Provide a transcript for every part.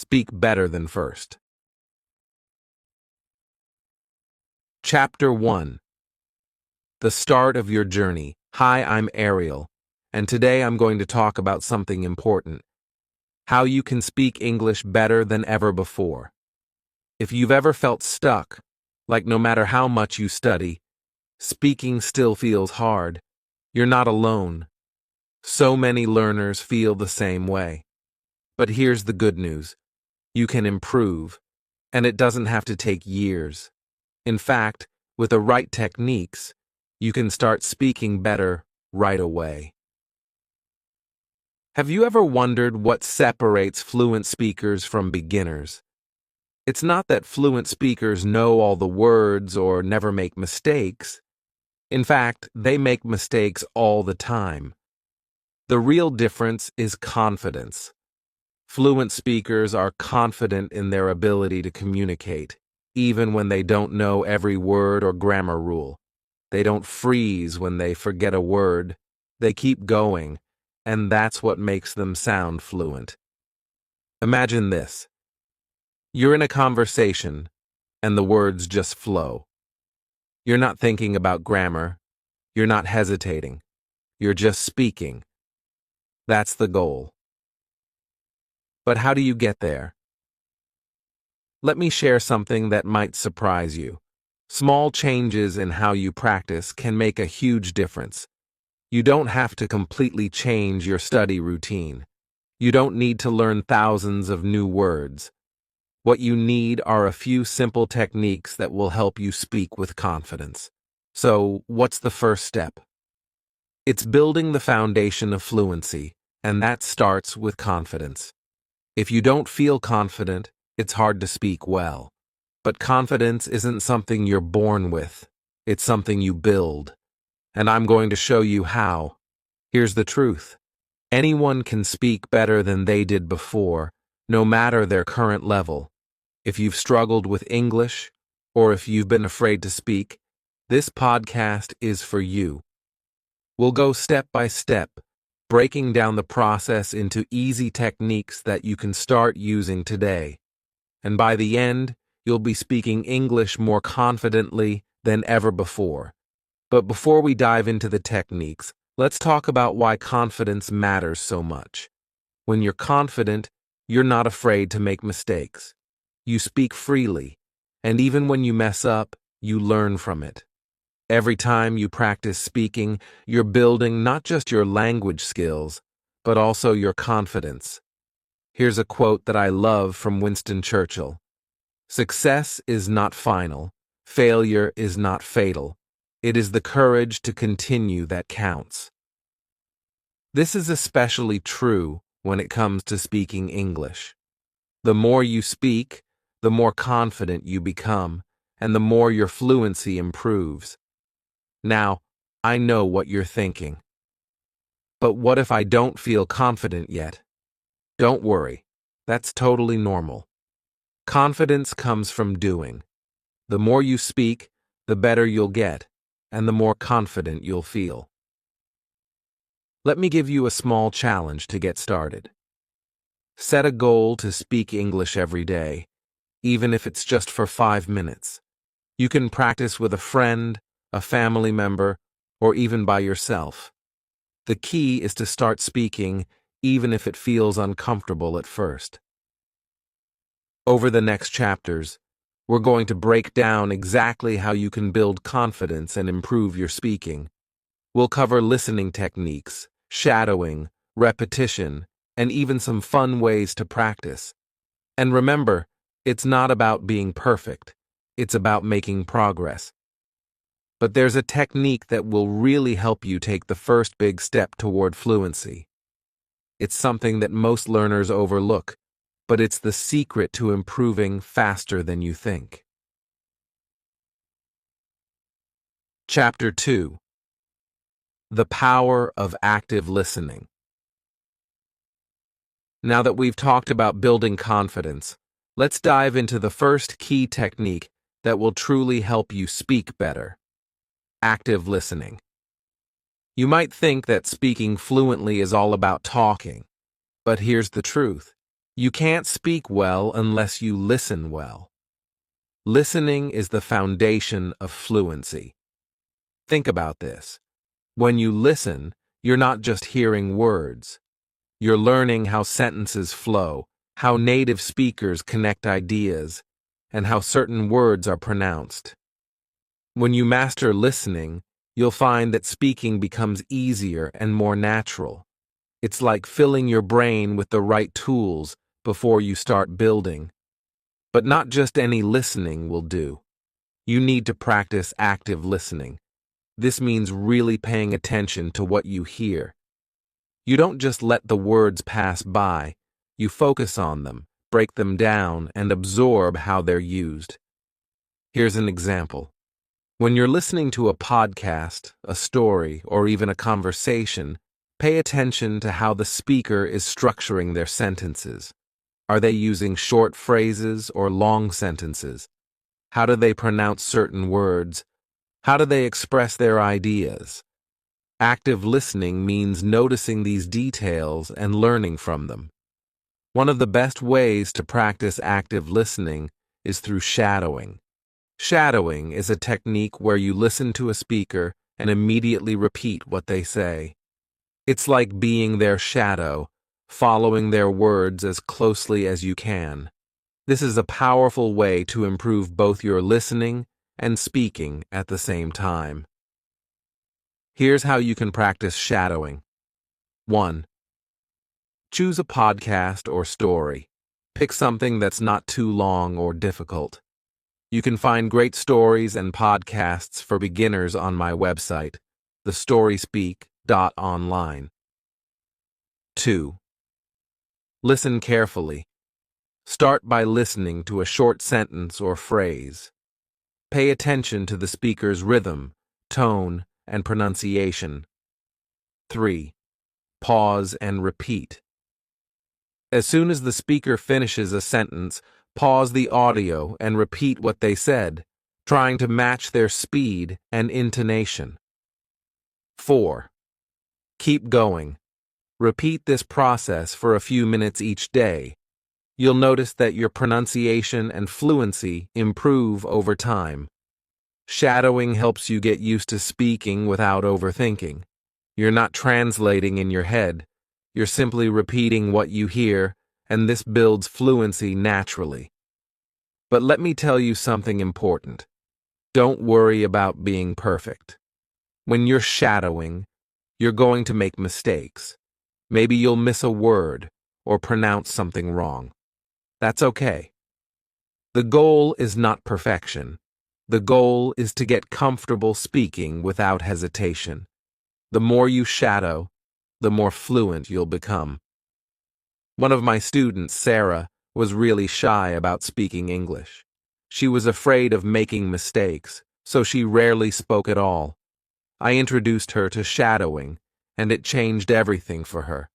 Speak better than first. Chapter 1. The Start of Your Journey. Hi, I'm Ariel, and today I'm going to talk about something important: how you can speak English better than ever before. If you've ever felt stuck, like no matter how much you study, speaking still feels hard, you're not alone. So many learners feel the same way. But here's the good news: you can improve, and it doesn't have to take years. In fact, with the right techniques, you can start speaking better right away. Have you ever wondered what separates fluent speakers from beginners? It's not that fluent speakers know all the words or never make mistakes. In fact, they make mistakes all the time. The real difference is confidence. Fluent speakers are confident in their ability to communicate, even when they don't know every word or grammar rule. They don't freeze when they forget a word. They keep going, and that's what makes them sound fluent. Imagine this. You're in a conversation, and the words just flow. You're not thinking about grammar. You're not hesitating. You're just speaking. That's the goal. But how do you get there? Let me share something that might surprise you. Small changes in how you practice can make a huge difference. You don't have to completely change your study routine. You don't need to learn thousands of new words. What you need are a few simple techniques that will help you speak with confidence. So, what's the first step? It's building the foundation of fluency, and that starts with confidence. If you don't feel confident, it's hard to speak well. But confidence isn't something you're born with. It's something you build. And I'm going to show you how. Here's the truth. Anyone can speak better than they did before, no matter their current level. If you've struggled with English, or if you've been afraid to speak, this podcast is for you. We'll go step by step, breaking down the process into easy techniques that you can start using today. And by the end, you'll be speaking English more confidently than ever before. But before we dive into the techniques, let's talk about why confidence matters so much. When you're confident, you're not afraid to make mistakes. You speak freely, and even when you mess up, you learn from it. Every time you practice speaking, you're building not just your language skills, but also your confidence. Here's a quote that I love from Winston Churchill. "Success is not final. Failure is not fatal. It is the courage to continue that counts." This is especially true when it comes to speaking English. The more you speak, the more confident you become, and the more your fluency improves. Now, I know what you're thinking. But what if I don't feel confident yet? Don't worry. That's totally normal. Confidence comes from doing. The more you speak, the better you'll get, and the more confident you'll feel. Let me give you a small challenge to get started. Set a goal to speak English every day, even if it's just for 5 minutes. You can practice with a friend, a family member, or even by yourself. The key is to start speaking, even if it feels uncomfortable at first. Over the next chapters, we're going to break down exactly how you can build confidence and improve your speaking. We'll cover listening techniques, shadowing, repetition, and even some fun ways to practice. And remember, it's not about being perfect. It's about making progress. But there's a technique that will really help you take the first big step toward fluency. It's something that most learners overlook, but it's the secret to improving faster than you think. Chapter 2. The Power of Active Listening. Now that we've talked about building confidence, let's dive into the first key technique that will truly help you speak better: active listening. You might think that speaking fluently is all about talking, but here's the truth. You can't speak well unless you listen well. Listening is the foundation of fluency. Think about this. When you listen, you're not just hearing words. You're learning how sentences flow, how native speakers connect ideas, and how certain words are pronounced. When you master listening, you'll find that speaking becomes easier and more natural. It's like filling your brain with the right tools before you start building. But not just any listening will do. You need to practice active listening. This means really paying attention to what you hear. You don't just let the words pass by, you focus on them, break them down, and absorb how they're used. Here's an example. When you're listening to a podcast, a story, or even a conversation, pay attention to how the speaker is structuring their sentences. Are they using short phrases or long sentences? How do they pronounce certain words? How do they express their ideas? Active listening means noticing these details and learning from them. One of the best ways to practice active listening is through shadowing. Shadowing is a technique where you listen to a speaker and immediately repeat what they say. It's like being their shadow, following their words as closely as you can. This is a powerful way to improve both your listening and speaking at the same time. Here's how you can practice shadowing. 1. Choose a podcast or story. Pick something that's not too long or difficult. You can find great stories and podcasts for beginners on my website, thestoryspeak.online. 2. Listen carefully. Start by listening to a short sentence or phrase. Pay attention to the speaker's rhythm, tone, and pronunciation. 3. Pause and repeat. As soon as the speaker finishes a sentence, pause the audio and repeat what they said, trying to match their speed and intonation. 4. Keep going. Repeat this process for a few minutes each day. You'll notice that your pronunciation and fluency improve over time. Shadowing helps you get used to speaking without overthinking. You're not translating in your head. You're simply repeating what you hear, and this builds fluency naturally. But let me tell you something important. Don't worry about being perfect. When you're shadowing, you're going to make mistakes. Maybe you'll miss a word or pronounce something wrong. That's okay. The goal is not perfection. The goal is to get comfortable speaking without hesitation. The more you shadow, the more fluent you'll become. One of my students, Sarah, was really shy about speaking English. She was afraid of making mistakes, so she rarely spoke at all. I introduced her to shadowing, and it changed everything for her.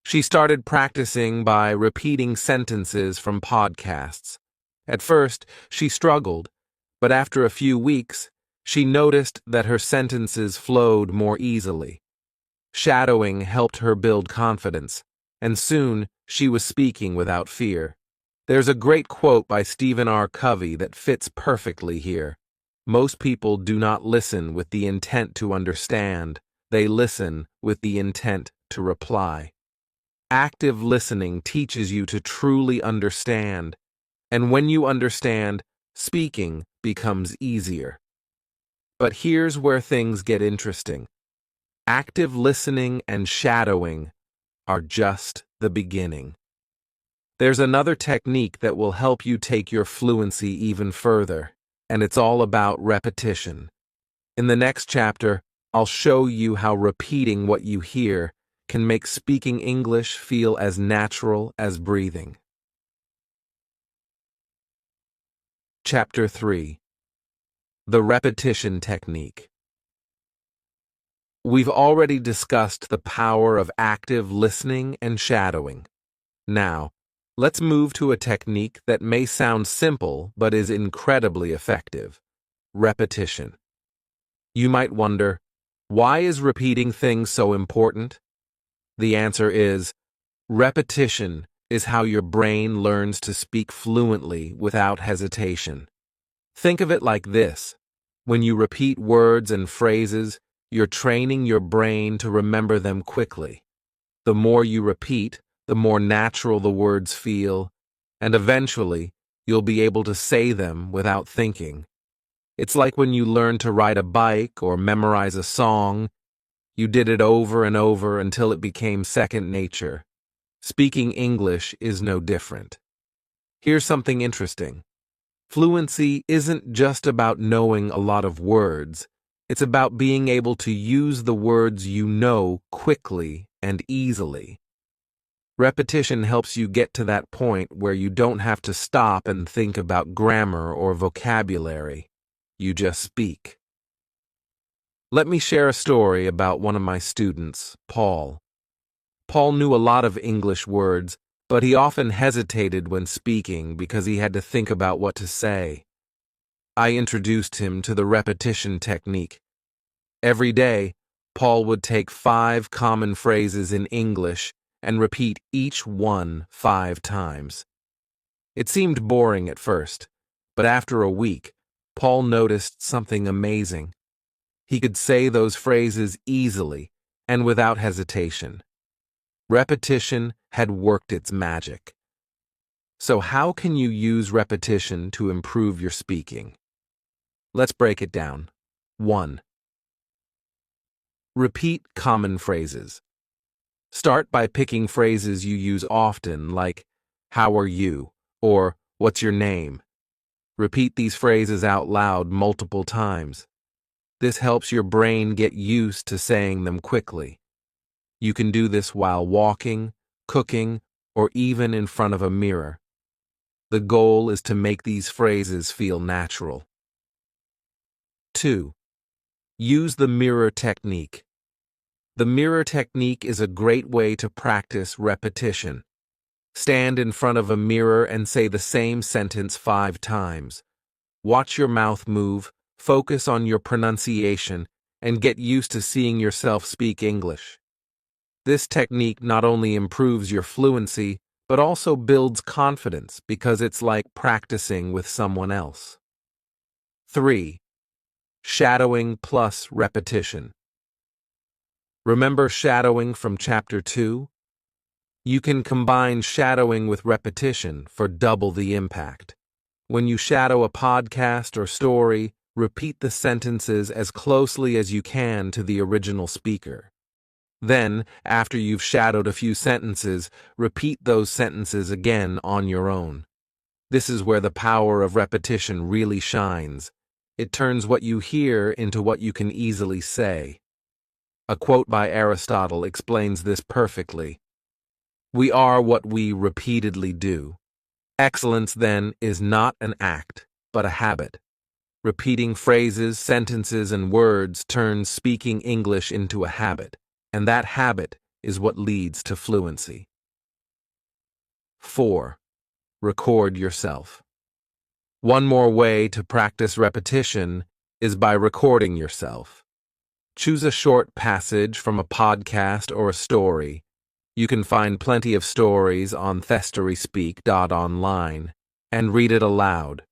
She started practicing by repeating sentences from podcasts. At first, she struggled, but after a few weeks, she noticed that her sentences flowed more easily. Shadowing helped her build confidence, and soon she was speaking without fear. There's a great quote by Stephen R. Covey that fits perfectly here. Most people do not listen with the intent to understand. They listen with the intent to reply. Active listening teaches you to truly understand, and when you understand, speaking becomes easier. But here's where things get interesting. Active listening and shadowing are just the beginning. There's another technique that will help you take your fluency even further, and it's all about repetition. In the next chapter, I'll show you how repeating what you hear can make speaking English feel as natural as breathing. Chapter 3. The Repetition Technique. We've already discussed the power of active listening and shadowing. Now, let's move to a technique that may sound simple but is incredibly effective: repetition. You might wonder, why is repeating things so important? The answer is, repetition is how your brain learns to speak fluently without hesitation. Think of it like this. When you repeat words and phrases, you're training your brain to remember them quickly. The more you repeat, the more natural the words feel, and eventually, you'll be able to say them without thinking. It's like when you learn to ride a bike or memorize a song. You did it over and over until it became second nature. Speaking English is no different. Here's something interesting. Fluency isn't just about knowing a lot of words. It's about being able to use the words you know quickly and easily. Repetition helps you get to that point where you don't have to stop and think about grammar or vocabulary. You just speak. Let me share a story about one of my students, Paul. Paul knew a lot of English words, but he often hesitated when speaking because he had to think about what to say. I introduced him to the repetition technique. Every day, Paul would take 5 common phrases in English and repeat each one 5 times. It seemed boring at first, but after a week, Paul noticed something amazing. He could say those phrases easily and without hesitation. Repetition had worked its magic. So how can you use repetition to improve your speaking? Let's break it down. 1. Repeat common phrases. Start by picking phrases you use often, like, "How are you?" or "What's your name?" Repeat these phrases out loud multiple times. This helps your brain get used to saying them quickly. You can do this while walking, cooking, or even in front of a mirror. The goal is to make these phrases feel natural. 2. Use the mirror technique. The mirror technique is a great way to practice repetition. Stand in front of a mirror and say the same sentence 5 times. Watch your mouth move, focus on your pronunciation, and get used to seeing yourself speak English. This technique not only improves your fluency, but also builds confidence because it's like practicing with someone else. 3. Shadowing plus repetition. Remember shadowing from Chapter 2? You can combine shadowing with repetition for double the impact. When you shadow a podcast or story, repeat the sentences as closely as you can to the original speaker. Then, after you've shadowed a few sentences, repeat those sentences again on your own. This is where the power of repetition really shines. It turns what you hear into what you can easily say. A quote by Aristotle explains this perfectly. "We are what we repeatedly do." Excellence, then, is not an act, but a habit. Repeating phrases, sentences, and words turns speaking English into a habit, and that habit is what leads to fluency. 4. Record yourself. One more way to practice repetition is by recording yourself. Choose a short passage from a podcast or a story. You can find plenty of stories on thestoryspeak.online and read it aloud.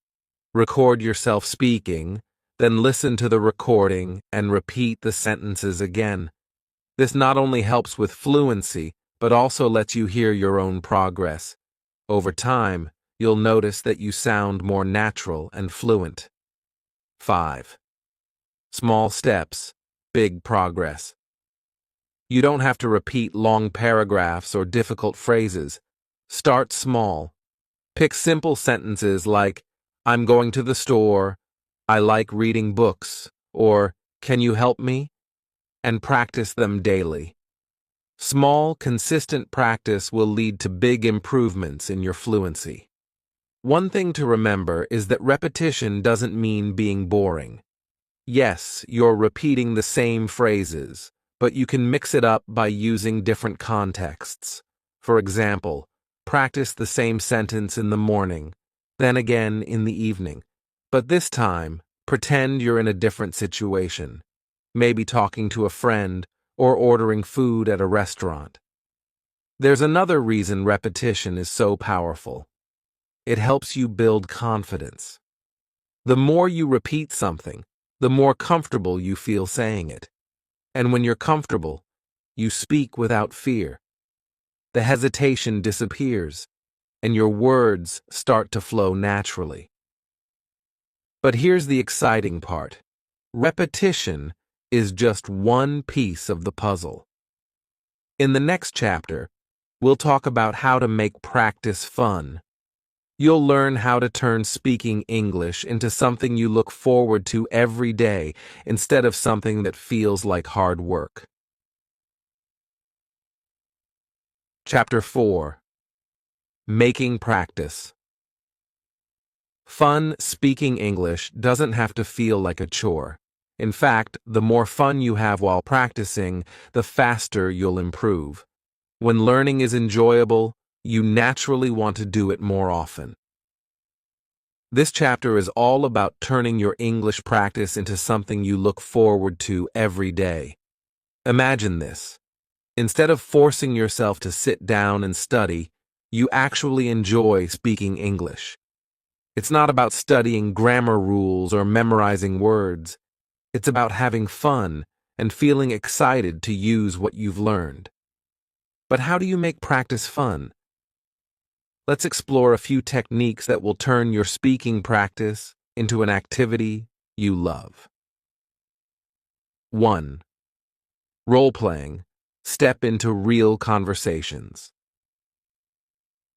Record yourself speaking, then listen to the recording and repeat the sentences again. This not only helps with fluency, but also lets you hear your own progress. Over time, you'll notice that you sound more natural and fluent. 5. Small steps, big progress. You don't have to repeat long paragraphs or difficult phrases. Start small. Pick simple sentences like, "I'm going to the store," "I like reading books," or "Can you help me?" and practice them daily. Small, consistent practice will lead to big improvements in your fluency. One thing to remember is that repetition doesn't mean being boring. Yes, you're repeating the same phrases, but you can mix it up by using different contexts. For example, practice the same sentence in the morning, then again in the evening. But this time, pretend you're in a different situation, maybe talking to a friend or ordering food at a restaurant. There's another reason repetition is so powerful. It helps you build confidence. The more you repeat something, the more comfortable you feel saying it. And when you're comfortable, you speak without fear. The hesitation disappears, and your words start to flow naturally. But here's the exciting part. Repetition is just one piece of the puzzle. In the next chapter, we'll talk about how to make practice fun. You'll learn how to turn speaking English into something you look forward to every day instead of something that feels like hard work. Chapter 4. Making Practice. Fun speaking English doesn't have to feel like a chore. In fact, the more fun you have while practicing, the faster you'll improve. When learning is enjoyable, you naturally want to do it more often. This chapter is all about turning your English practice into something you look forward to every day. Imagine this. Instead of forcing yourself to sit down and study, you actually enjoy speaking English. It's not about studying grammar rules or memorizing words. It's about having fun and feeling excited to use what you've learned. But how do you make practice fun? Let's explore a few techniques that will turn your speaking practice into an activity you love. 1. Role-playing. Step into real conversations.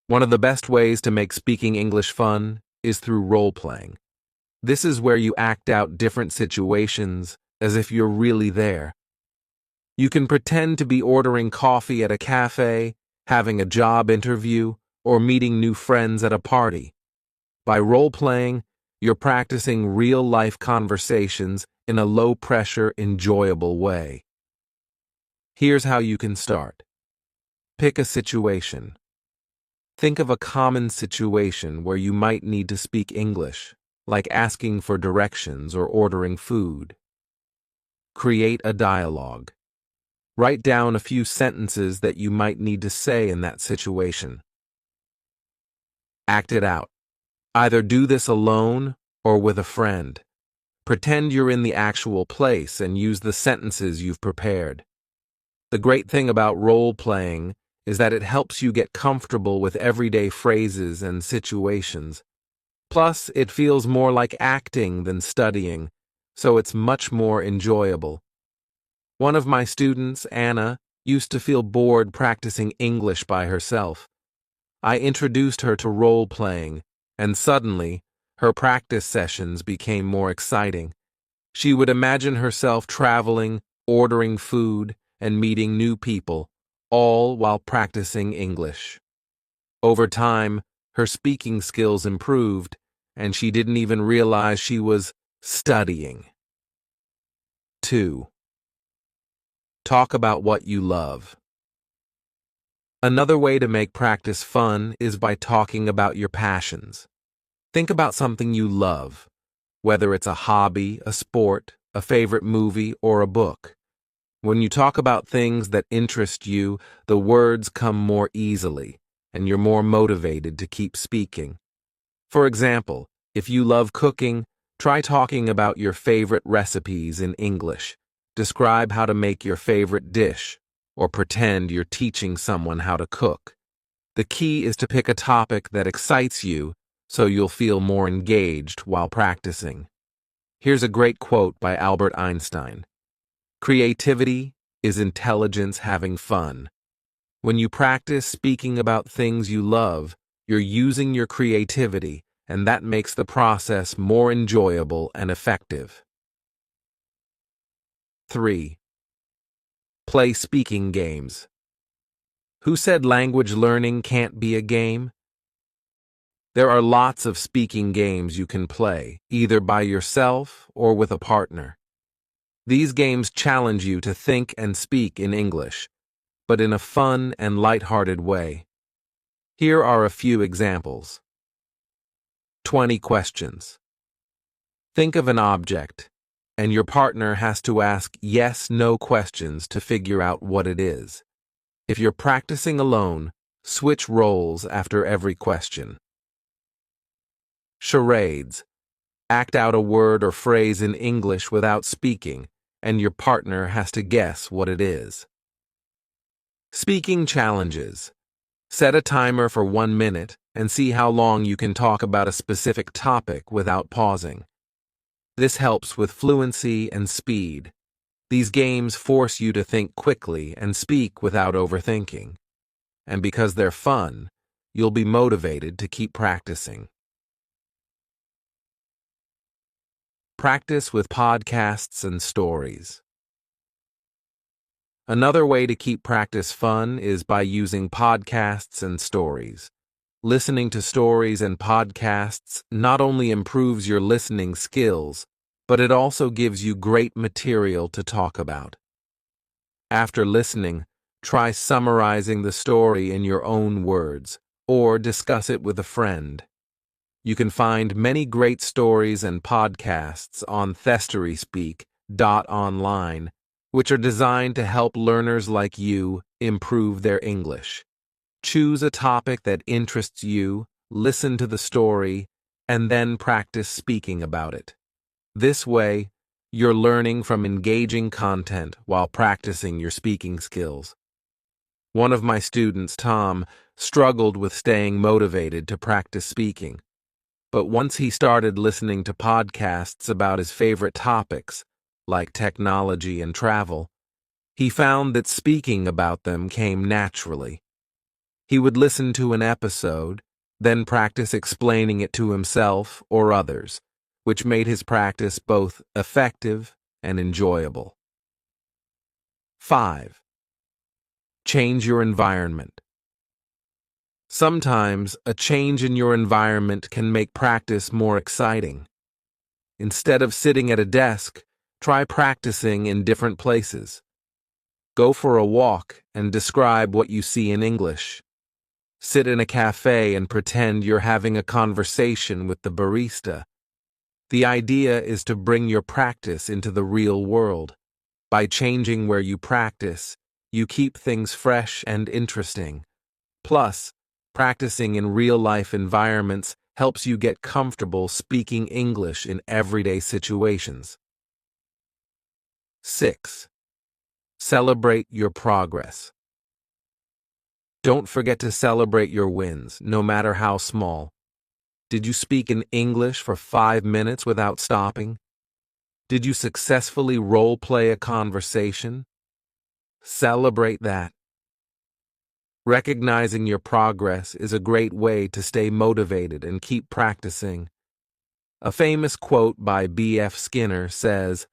One of the best ways to make speaking English fun is through role-playing. This is where you act out different situations as if you're really there. You can pretend to be ordering coffee at a cafe, having a job interview, or meeting new friends at a party. By role-playing, you're practicing real-life conversations in a low-pressure, enjoyable way. Here's how you can start. Pick a situation. Think of a common situation where you might need to speak English, like asking for directions or ordering food. Create a dialogue. Write down a few sentences that you might need to say in that situation. Act it out. Either do this alone or with a friend. Pretend you're in the actual place and use the sentences you've prepared. The great thing about role-playing is that it helps you get comfortable with everyday phrases and situations. Plus, it feels more like acting than studying, so it's much more enjoyable. One of my students, Anna, used to feel bored practicing English by herself. I introduced her to role-playing, and suddenly, her practice sessions became more exciting. She would imagine herself traveling, ordering food, and meeting new people, all while practicing English. Over time, her speaking skills improved, and she didn't even realize she was studying. 2. Talk about what you love. Another way to make practice fun is by talking about your passions. Think about something you love, whether it's a hobby, a sport, a favorite movie, or a book. When you talk about things that interest you, the words come more easily, and you're more motivated to keep speaking. For example, if you love cooking, try talking about your favorite recipes in English. Describe how to make your favorite dish, or pretend you're teaching someone how to cook. The key is to pick a topic that excites you so you'll feel more engaged while practicing. Here's a great quote by Albert Einstein. Creativity is intelligence having fun. When you practice speaking about things you love, you're using your creativity, and that makes the process more enjoyable and effective. 3. Play speaking games. Who said language learning can't be a game? There are lots of speaking games you can play, either by yourself or with a partner. These games challenge you to think and speak in English, but in a fun and lighthearted way. Here are a few examples. 20 questions. Think of an object, and your partner has to ask yes/no questions to figure out what it is. If you're practicing alone, switch roles after every question. Charades. Act out a word or phrase in English without speaking, and your partner has to guess what it is. Speaking challenges. Set a timer for 1 minute and see how long you can talk about a specific topic without pausing. This helps with fluency and speed. These games force you to think quickly and speak without overthinking. And because they're fun, you'll be motivated to keep practicing. Practice with podcasts and stories. Another way to keep practice fun is by using podcasts and stories. Listening to stories and podcasts not only improves your listening skills, but it also gives you great material to talk about. After listening, try summarizing the story in your own words, or discuss it with a friend. You can find many great stories and podcasts on thestoryspeak.online, which are designed to help learners like you improve their English. Choose a topic that interests you, listen to the story, and then practice speaking about it. This way, you're learning from engaging content while practicing your speaking skills. One of my students, Tom, struggled with staying motivated to practice speaking. But once he started listening to podcasts about his favorite topics, like technology and travel, he found that speaking about them came naturally. He would listen to an episode, then practice explaining it to himself or others, which made his practice both effective and enjoyable. 5. Change your environment. Sometimes a change in your environment can make practice more exciting. Instead of sitting at a desk, try practicing in different places. Go for a walk and describe what you see in English. Sit in a cafe and pretend you're having a conversation with the barista. The idea is to bring your practice into the real world. By changing where you practice, you keep things fresh and interesting. Plus, practicing in real-life environments helps you get comfortable speaking English in everyday situations. 6. Celebrate your progress. Don't forget to celebrate your wins, no matter how small. Did you speak in English for 5 minutes without stopping? Did you successfully role-play a conversation? Celebrate that. Recognizing your progress is a great way to stay motivated and keep practicing. A famous quote by B.F. Skinner says,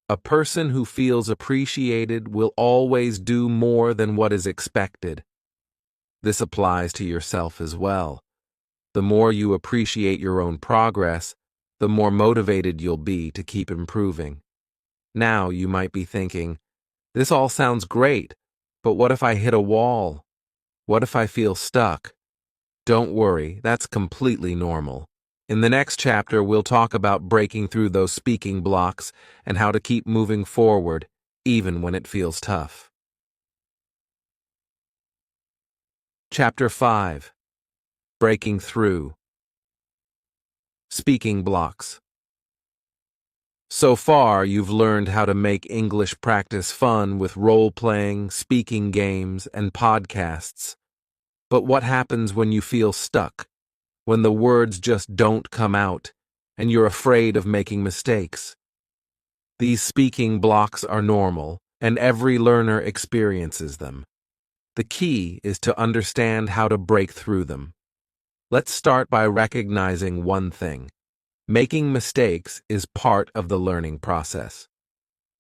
"A person who feels appreciated will always do more than what is expected." This applies to yourself as well. The more you appreciate your own progress, the more motivated you'll be to keep improving. Now you might be thinking, this all sounds great, but what if I hit a wall? What if I feel stuck? Don't worry, that's completely normal. In the next chapter, we'll talk about breaking through those speaking blocks and how to keep moving forward, even when it feels tough. Chapter 5. Breaking Through. Speaking blocks. So far, you've learned how to make English practice fun with role-playing, speaking games, and podcasts. But what happens when you feel stuck? When the words just don't come out, and you're afraid of making mistakes? These speaking blocks are normal, and every learner experiences them. The key is to understand how to break through them. Let's start by recognizing one thing. Making mistakes is part of the learning process.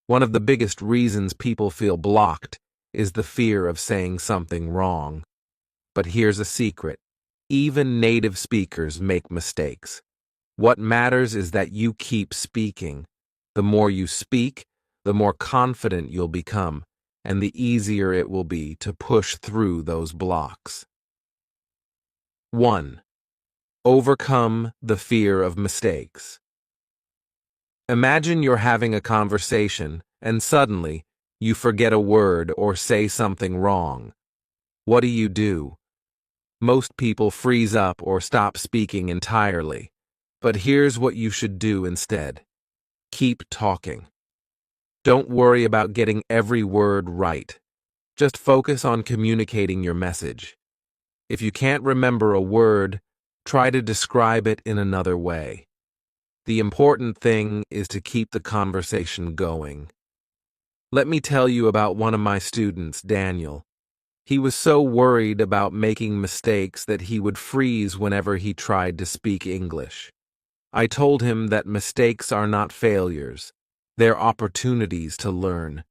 One of the biggest reasons people feel blocked is the fear of saying something wrong. But here's a secret. Even native speakers make mistakes. What matters is that you keep speaking. The more you speak, the more confident you'll become, and the easier it will be to push through those blocks. 1. Overcome the fear of mistakes. Imagine you're having a conversation, and suddenly, You forget a word or say something wrong. What do? Most people freeze up or stop speaking entirely. But here's what you should do instead. Keep talking. Don't worry about getting every word right. Just focus on communicating your message. If you can't remember a word, try to describe it in another way. The important thing is to keep the conversation going. Let me tell you about one of my students, Daniel. He was so worried about making mistakes that he would freeze whenever he tried to speak English. I told him that mistakes are not failures. They're opportunities to learn.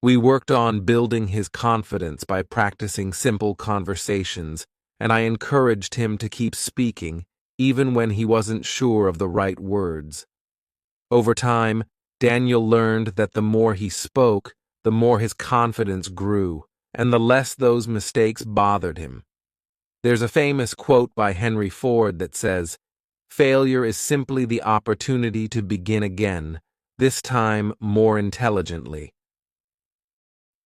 We worked on building his confidence by practicing simple conversations, and I encouraged him to keep speaking, even when he wasn't sure of the right words. Over time, Daniel learned that the more he spoke, the more his confidence grew, and the less those mistakes bothered him. There's a famous quote by Henry Ford that says, "Failure is simply the opportunity to begin again, this time more intelligently."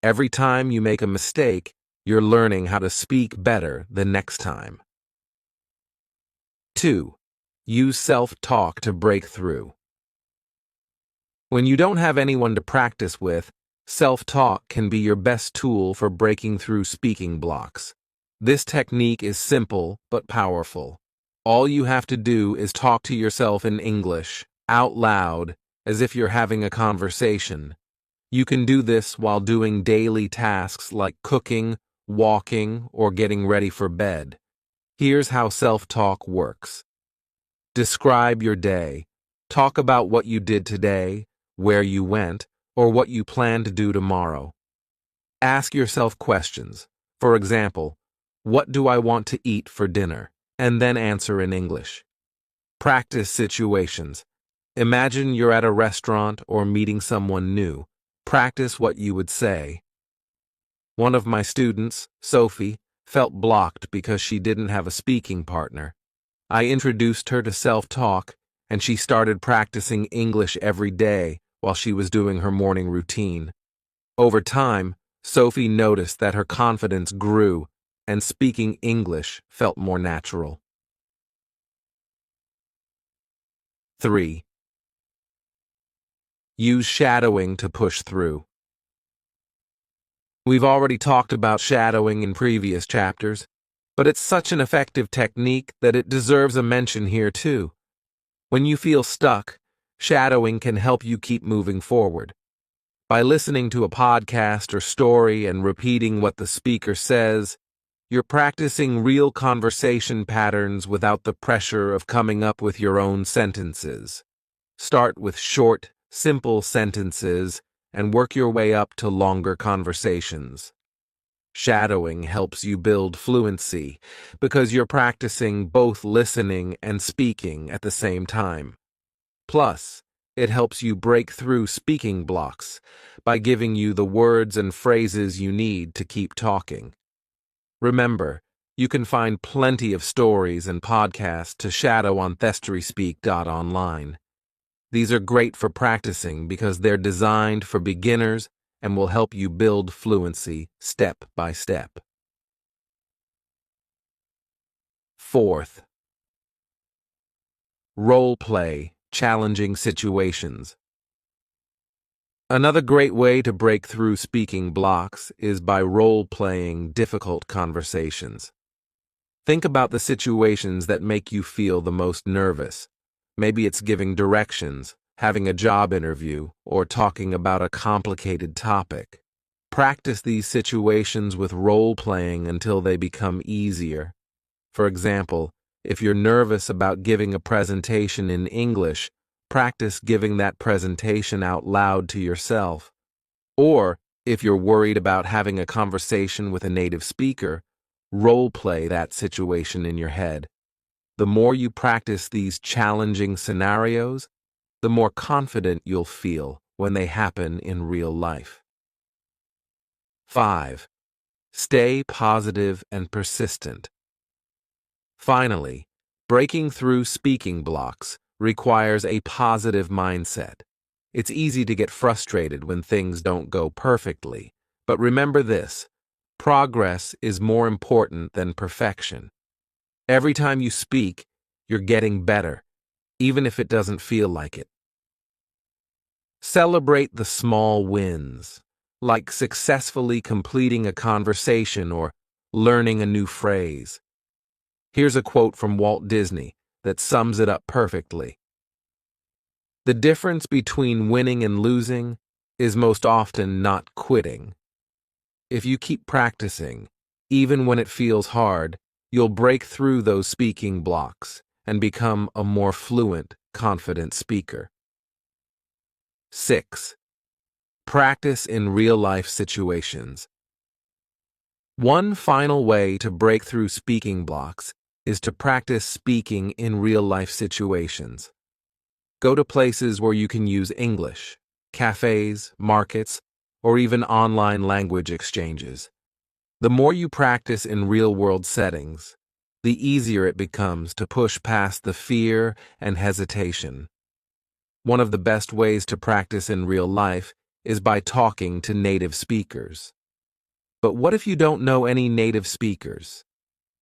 Every time you make a mistake, you're learning how to speak better the next time. 2. Use self-talk to break through. When you don't have anyone to practice with, self-talk can be your best tool for breaking through speaking blocks. This technique is simple but powerful. All you have to do is talk to yourself in English, out loud, as if you're having a conversation. You can do this while doing daily tasks like cooking, walking, or getting ready for bed. Here's how self-talk works. Describe your day. Talk about what you did today, where you went, or what you plan to do tomorrow. Ask yourself questions. For example, what do I want to eat for dinner? And then answer in English. Practice situations. Imagine you're at a restaurant or meeting someone new. Practice what you would say. One of my students, Sophie, felt blocked because she didn't have a speaking partner. I introduced her to self-talk, and she started practicing English every day while she was doing her morning routine. Over time, Sophie noticed that her confidence grew, and speaking English felt more natural. 3. Use shadowing to push through. We've already talked about shadowing in previous chapters, but it's such an effective technique that it deserves a mention here too. When you feel stuck, shadowing can help you keep moving forward. By listening to a podcast or story and repeating what the speaker says, you're practicing real conversation patterns without the pressure of coming up with your own sentences. Start with short, simple sentences and work your way up to longer conversations. Shadowing helps you build fluency because you're practicing both listening and speaking at the same time. Plus, it helps you break through speaking blocks by giving you the words and phrases you need to keep talking. Remember, you can find plenty of stories and podcasts to shadow on thestoryspeak.online. These are great for practicing because they're designed for beginners and will help you build fluency step by step. 4th, role play challenging situations. Another great way to break through speaking blocks is by role-playing difficult conversations. Think about the situations that make you feel the most nervous. Maybe it's giving directions, having a job interview, or talking about a complicated topic. Practice these situations with role-playing until they become easier. For example, if you're nervous about giving a presentation in English, practice giving that presentation out loud to yourself. Or, if you're worried about having a conversation with a native speaker, role-play that situation in your head. The more you practice these challenging scenarios, the more confident you'll feel when they happen in real life. 5. Stay positive and persistent. Finally, breaking through speaking blocks requires a positive mindset. It's easy to get frustrated when things don't go perfectly. But remember this: progress is more important than perfection. Every time you speak, you're getting better, even if it doesn't feel like it. Celebrate the small wins, like successfully completing a conversation or learning a new phrase. Here's a quote from Walt Disney that sums it up perfectly. "The difference between winning and losing is most often not quitting. If you keep practicing, even when it feels hard, you'll break through those speaking blocks and become a more fluent, confident speaker." 6. Practice in real-life situations. One final way to break through speaking blocks is to practice speaking in real-life situations. Go to places where you can use English, cafes, markets, or even online language exchanges. The more you practice in real-world settings, the easier it becomes to push past the fear and hesitation. One of the best ways to practice in real life is by talking to native speakers. But what if you don't know any native speakers?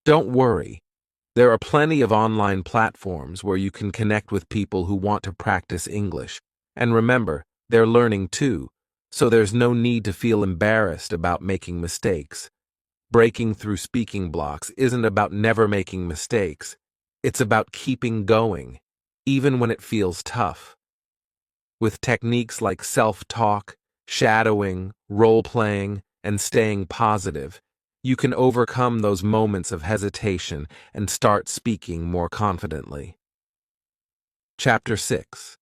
Don't worry. There are plenty of online platforms where you can connect with people who want to practice English. And remember, they're learning too, so there's no need to feel embarrassed about making mistakes. Breaking through speaking blocks isn't about never making mistakes. It's about keeping going, even when it feels tough. With techniques like self-talk, shadowing, role-playing, and staying positive, you can overcome those moments of hesitation and start speaking more confidently. Chapter 6.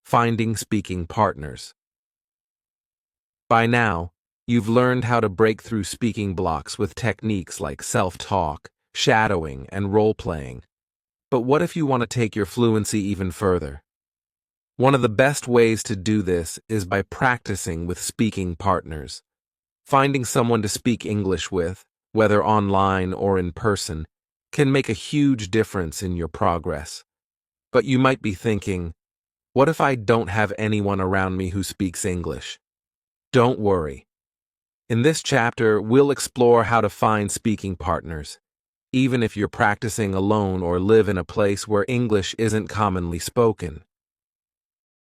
Finding Speaking Partners. By now, you've learned how to break through speaking blocks with techniques like self-talk, shadowing, and role-playing. But what if you want to take your fluency even further? One of the best ways to do this is by practicing with speaking partners. Finding someone to speak English with, whether online or in person, can make a huge difference in your progress. But you might be thinking, what if I don't have anyone around me who speaks English? Don't worry. In this chapter, we'll explore how to find speaking partners, even if you're practicing alone or live in a place where English isn't commonly spoken.